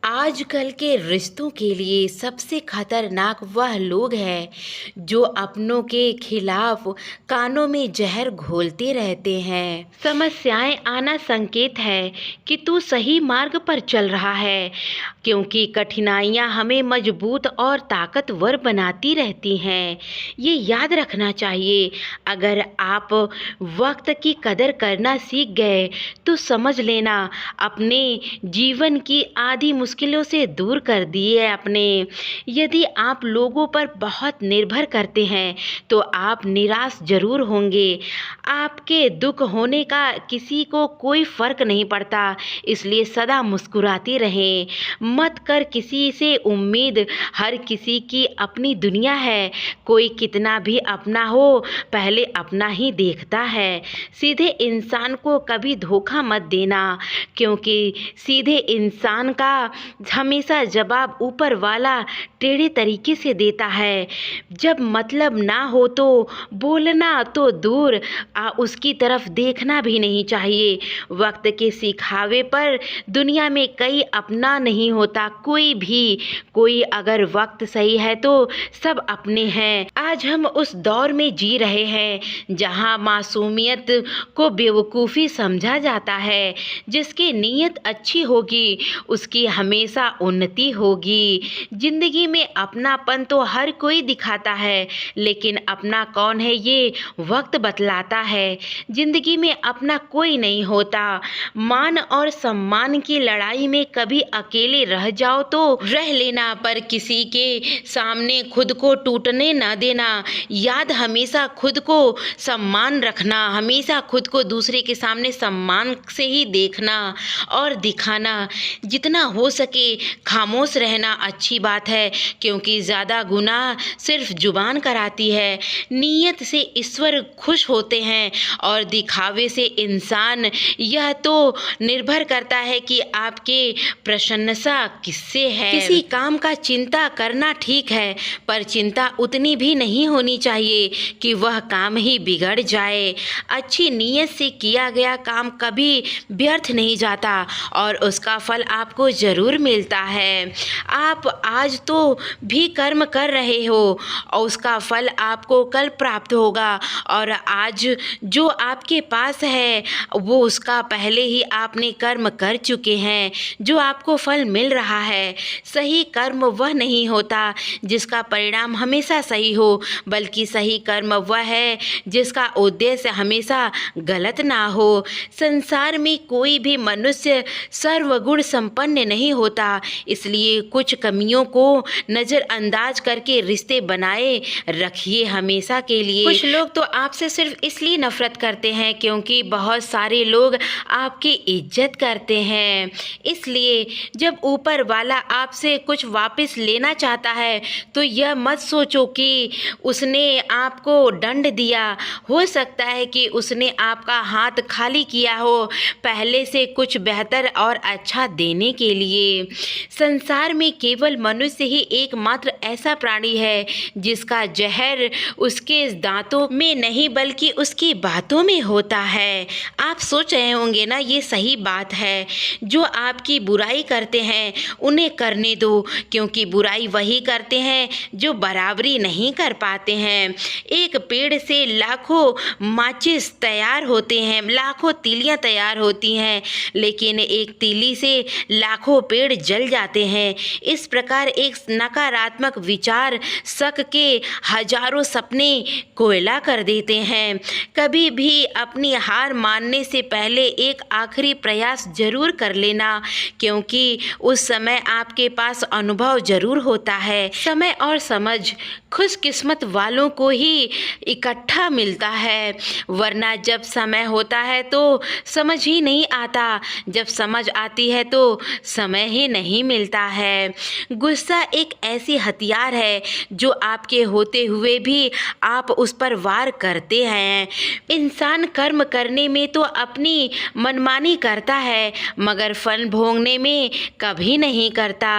आजकल के रिश्तों के लिए सबसे खतरनाक वह लोग हैं जो अपनों के खिलाफ कानों में जहर घोलते रहते हैं। समस्याएं आना संकेत है कि तू सही मार्ग पर चल रहा है, क्योंकि कठिनाइयां हमें मजबूत और ताकतवर बनाती रहती हैं। ये याद रखना चाहिए, अगर आप वक्त की कदर करना सीख गए तो समझ लेना अपने जीवन की आधी मुश्किलों से दूर कर दिए अपने। यदि आप लोगों पर बहुत निर्भर करते हैं तो आप निराश जरूर होंगे। आपके दुख होने का किसी को कोई फर्क नहीं पड़ता, इसलिए सदा मुस्कुराते रहें। मत कर किसी से उम्मीद, हर किसी की अपनी दुनिया है। कोई कितना भी अपना हो, पहले अपना ही देखता है। सीधे इंसान को कभी धोखा मत देना, क्योंकि सीधे इंसान का हमेशा जवाब ऊपर वाला टेढ़े तरीके से देता है। जब मतलब ना हो तो बोलना तो दूर, उसकी तरफ देखना भी नहीं चाहिए। वक्त के सिखावे पर दुनिया में कई अपना नहीं होता, कोई अगर वक्त सही है तो सब अपने हैं। आज हम उस दौर में जी रहे हैं जहां मासूमियत को बेवकूफ़ी समझा जाता है। जिसकी नीयत अच्छी होगी उसकी हमेशा उन्नति होगी। जिंदगी में अपनापन तो हर कोई दिखाता है, लेकिन अपना कौन है ये वक्त बतलाता है। जिंदगी में अपना कोई नहीं होता। मान और सम्मान की लड़ाई में कभी अकेले रह जाओ तो रह लेना, पर किसी के सामने खुद को टूटने ना देना। याद हमेशा खुद को सम्मान रखना, हमेशा खुद को दूसरे के सामने सम्मान से ही देखना और दिखाना। जितना हो सके खामोश रहना अच्छी बात है, क्योंकि ज़्यादा गुनाह सिर्फ जुबान कराती है। नीयत से ईश्वर खुश होते हैं और दिखावे से इंसान। यह तो निर्भर करता है कि आपके प्रशंसा किससे है। किसी काम का चिंता करना ठीक है, पर चिंता उतनी भी नहीं होनी चाहिए कि वह काम ही बिगड़ जाए। अच्छी नीयत से किया गया काम कभी व्यर्थ नहीं जाता और उसका फल आपको ज़रूर मिलता है। आप आज तो भी कर्म कर रहे हो और उसका फल आपको कल प्राप्त होगा, और आज जो आपके पास है वो उसका पहले ही आपने कर्म कर चुके हैं जो आपको फल मिल रहा है। सही कर्म वह नहीं होता जिसका परिणाम हमेशा सही हो, बल्कि सही कर्म वह है जिसका उद्देश्य हमेशा गलत ना हो। संसार में कोई भी मनुष्य सर्वगुण संपन्न नहीं होता, इसलिए कुछ कमियों को नज़रअंदाज करके रिश्ते बनाए रखिए हमेशा के लिए। कुछ लोग तो आपसे सिर्फ इसलिए नफरत करते हैं क्योंकि बहुत सारे लोग आपकी इज्जत करते हैं। इसलिए जब ऊपर वाला आपसे कुछ वापस लेना चाहता है तो यह मत सोचो कि उसने आपको दंड दिया। हो सकता है कि उसने आपका हाथ खाली किया हो, पहले से कुछ बेहतर और अच्छा देने के लिए। संसार में केवल मनुष्य ही एकमात्र ऐसा प्राणी है जिसका जहर उसके दांतों में नहीं बल्कि उसकी बातों में होता है। आप सोच रहे होंगे ना, ये सही बात है। जो आपकी बुराई करते हैं उन्हें करने दो, क्योंकि बुराई वही करते हैं जो बराबरी नहीं कर पाते हैं। एक पेड़ से लाखों माचिस तैयार होते हैं, लाखों तीलियां तैयार होती हैं, लेकिन एक तीली से लाखों पेड़ जल जाते हैं। इस प्रकार एक नकारात्मक विचार शक के हजारों सपने कोयला कर देते हैं। कभी भी अपनी हार मानने से पहले एक आखिरी प्रयास जरूर कर लेना, क्योंकि उस समय आपके पास अनुभव जरूर होता है। समय और समझ खुशकिस्मत वालों को ही इकट्ठा मिलता है, वरना जब समय होता है तो समझ ही नहीं आता, जब समझ आती है तो समय ही नहीं मिलता है। गुस्सा एक ऐसी हथियार है जो आपके होते हुए भी आप उस पर वार करते हैं। इंसान कर्म करने में तो अपनी मनमानी करता है, मगर फल भोगने में कभी नहीं करता।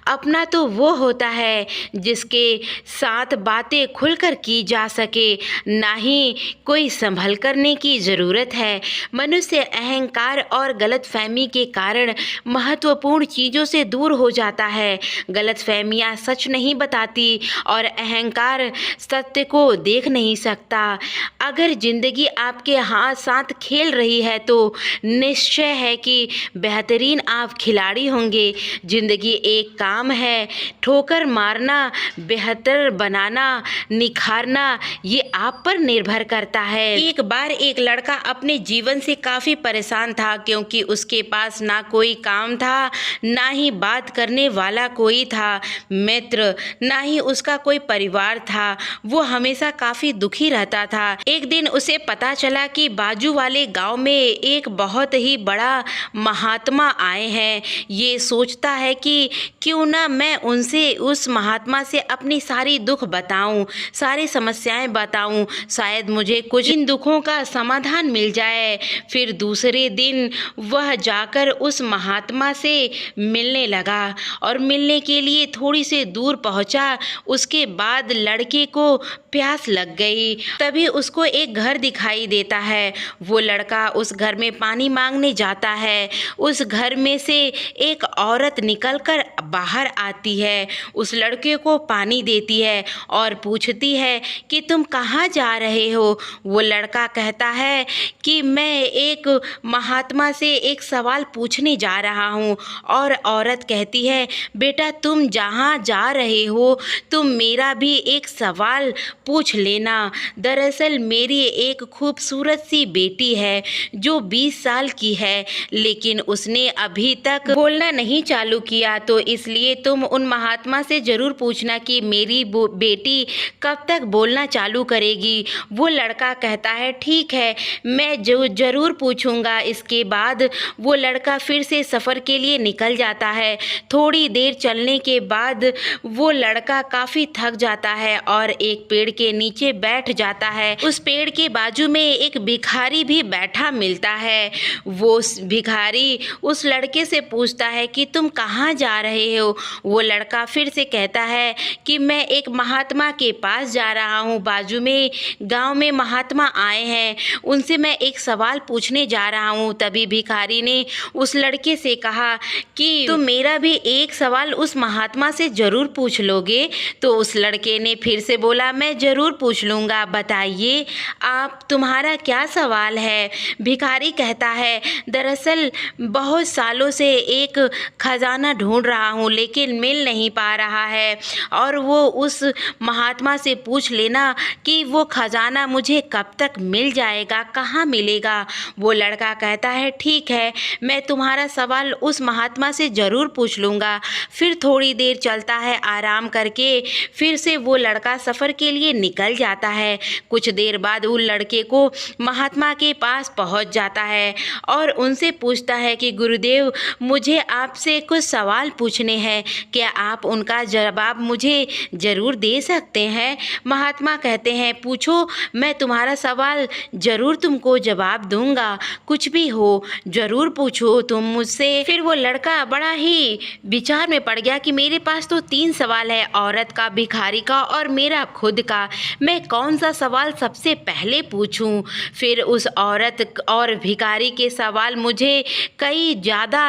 अपना तो वो होता है जिसके साथ साथ बातें खुलकर की जा सके, ना ही कोई संभल करने की ज़रूरत है। मनुष्य अहंकार और गलतफहमी के कारण महत्वपूर्ण चीज़ों से दूर हो जाता है। गलतफहमियाँ सच नहीं बताती और अहंकार सत्य को देख नहीं सकता। अगर ज़िंदगी आपके हाथ साथ खेल रही है तो निश्चय है कि बेहतरीन आप खिलाड़ी होंगे। ज़िंदगी एक काम है, ठोकर मारना, बेहतर बनाना, निखारना ये आप पर निर्भर करता है। एक बार एक लड़का अपने जीवन से काफ़ी परेशान था, क्योंकि उसके पास ना कोई काम था, ना ही बात करने वाला कोई था मित्र, ना ही उसका कोई परिवार था। वो हमेशा काफ़ी दुखी रहता था। एक दिन उसे पता चला कि बाजू वाले गांव में एक बहुत ही बड़ा महात्मा आए हैं। ये सोचता है कि क्यों ना मैं उनसे, उस महात्मा से अपनी सारी दुख बताऊं, सारी समस्याएं बताऊं, शायद मुझे कुछ इन दुखों का समाधान मिल जाए। फिर दूसरे दिन वह जाकर उस महात्मा से मिलने लगा और मिलने के लिए थोड़ी सी दूर पहुंचा। उसके बाद लड़के को प्यास लग गई। तभी उसको एक घर दिखाई देता है। वो लड़का उस घर में पानी मांगने जाता है। उस घर में से एक औरत निकलकर बाहर आती है, उस लड़के को पानी देती है और पूछती है कि तुम कहाँ जा रहे हो। वो लड़का कहता है कि मैं एक महात्मा से एक सवाल पूछने जा रहा हूँ। और औरत कहती है, बेटा तुम जहाँ जा रहे हो तुम मेरा भी एक सवाल पूछ लेना। दरअसल मेरी एक खूबसूरत सी बेटी है जो 20 साल की है, लेकिन उसने अभी तक बोलना नहीं चालू किया, तो इसलिए तुम उन महात्मा से ज़रूर पूछना कि मेरी बेटी कब तक बोलना चालू करेगी। वो लड़का कहता है ठीक है, मैं ज़रूर पूछूंगा। इसके बाद वो लड़का फिर से सफ़र के लिए निकल जाता है। थोड़ी देर चलने के बाद वो लड़का काफ़ी थक जाता है और एक पेड़ के नीचे बैठ जाता है। उस पेड़ के बाजू में एक भिखारी भी बैठा मिलता है। वो भिखारी उस लड़के से पूछता है कि तुम कहाँ जा रहे हो। वो लड़का फिर से कहता है कि मैं एक महात्मा के पास जा रहा हूँ, बाजू में गांव में महात्मा आए हैं, उनसे मैं एक सवाल पूछने जा रहा हूँ। तभी भिखारी ने उस लड़के से कहा कि तुम मेरा भी एक सवाल उस महात्मा से ज़रूर पूछ लोगे। तो उस लड़के ने फिर से बोला, मैं ज़रूर पूछ लूँगा, बताइए आप, तुम्हारा क्या सवाल है। भिखारी कहता है, दरअसल बहुत सालों से एक खजाना ढूंढ रहा हूँ लेकिन मिल नहीं पा रहा है, और वो उस महात्मा से पूछ लेना कि वो खजाना मुझे कब तक मिल जाएगा, कहाँ मिलेगा। वो लड़का कहता है ठीक है, मैं तुम्हारा सवाल उस महात्मा से ज़रूर पूछ लूँगा। फिर थोड़ी देर चलता है, आराम करके फिर से वो लड़का सफ़र के लिए निकल जाता है। कुछ देर बाद उन लड़के को महात्मा के पास पहुंच जाता है और उनसे पूछता है कि गुरुदेव, मुझे आपसे कुछ सवाल पूछने हैं, क्या आप उनका जवाब मुझे ज़रूर दे सकते हैं। महात्मा कहते हैं, पूछो, मैं तुम्हारा सवाल ज़रूर तुमको जवाब दूंगा, कुछ भी हो ज़रूर पूछो तुम मुझसे। फिर वो लड़का बड़ा ही विचार में पड़ गया कि मेरे पास तो 3 सवाल है, औरत का, भिखारी का और मेरा खुद का, मैं कौन सा सवाल सबसे पहले पूछूं। फिर उस औरत और भिखारी के सवाल मुझे कई ज़्यादा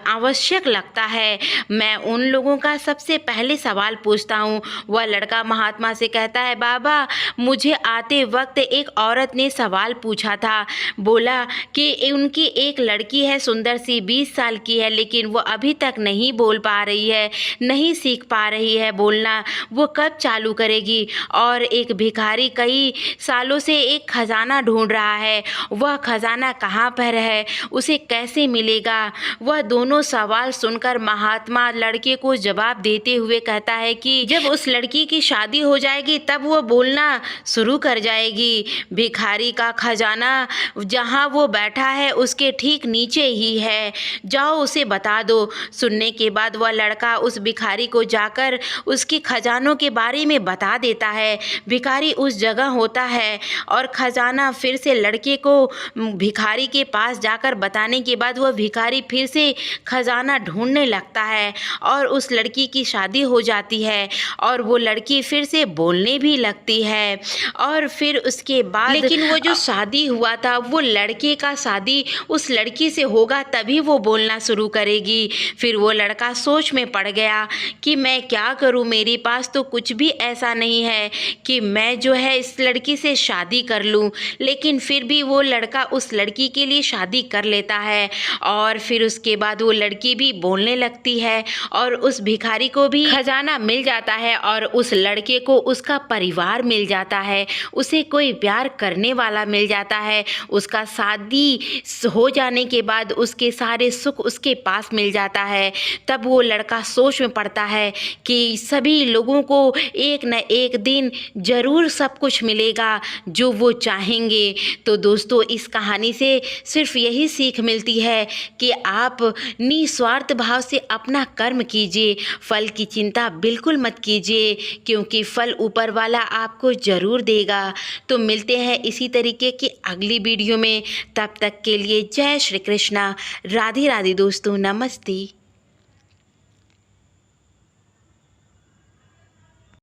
आवश्यक लगता है, मैं उन लोगों का सबसे पहले सवाल पूछता हूँ। वह लड़का महात्मा से कहता है, बाबा मुझे आते वक्त एक औरत ने सवाल पूछा था, बोला कि उनकी एक लड़की है सुंदर सी, 20 साल की है, लेकिन वो अभी तक नहीं बोल पा रही है, नहीं सीख पा रही है बोलना, वो कब चालू करेगी। और एक भिखारी कई सालों से एक खजाना ढूंढ रहा है, वह खजाना कहाँ पर है, उसे कैसे मिलेगा। वह दोनों सवाल सुनकर महात्मा लड़के को जवाब देते हुए कहता है कि जब उस लड़की की शादी हो जाएगी तब वो बोलना शुरू कर जाएगी। भिखारी का खजाना जहाँ वो बैठा है उसके ठीक नीचे ही है, जाओ उसे बता दो। सुनने के बाद वह लड़का उस भिखारी को जाकर उसके खजानों के बारे में बता देता है। भिखारी उस जगह होता है और खजाना फिर से लड़के को भिखारी के पास जाकर बताने के बाद वह भिखारी फिर से खजाना ढूंढने लगता है और उस लड़की की शादी हो जाती है और वो लड़की फिर से बोलने भी लगती है और फिर उसके बाद लेकिन वो जो शादी हुआ था वो लड़के का शादी उस लड़की से होगा तभी वो बोलना शुरू करेगी। फिर वो लड़का सोच में पड़ गया कि मैं क्या करूं, मेरे पास तो कुछ भी ऐसा नहीं है कि मैं जो है इस लड़की से शादी कर लूं। लेकिन फिर भी वो लड़का उस लड़की के लिए शादी कर लेता है और फिर उसके बाद वो लड़की भी बोलने लगती है और उस भिखारी को भी खजाना मिल जाता है और उस लड़के को उसका परिवार मिल जाता है, उसे कोई प्यार करने वाला मिल जाता है। उसका शादी हो जाने के बाद उसके सारे सुख उसके पास मिल जाता है। तब वो लड़का सोच में पड़ता है कि सभी लोगों को एक न एक दिन ज़रूर सब कुछ मिलेगा जो वो चाहेंगे। तो दोस्तों इस कहानी से सिर्फ यही सीख मिलती है कि आप निस्वार्थ भाव से अपना कर्म कीजिए, फल की चिंता बिल्कुल मत कीजिए क्योंकि फल ऊपर वाला आपको ज़रूर देगा। तो मिलते हैं इसी तरीके की अगली वीडियो में, तब तक के लिए जय श्री कृष्णा, राधे राधे दोस्तों, नमस्ते।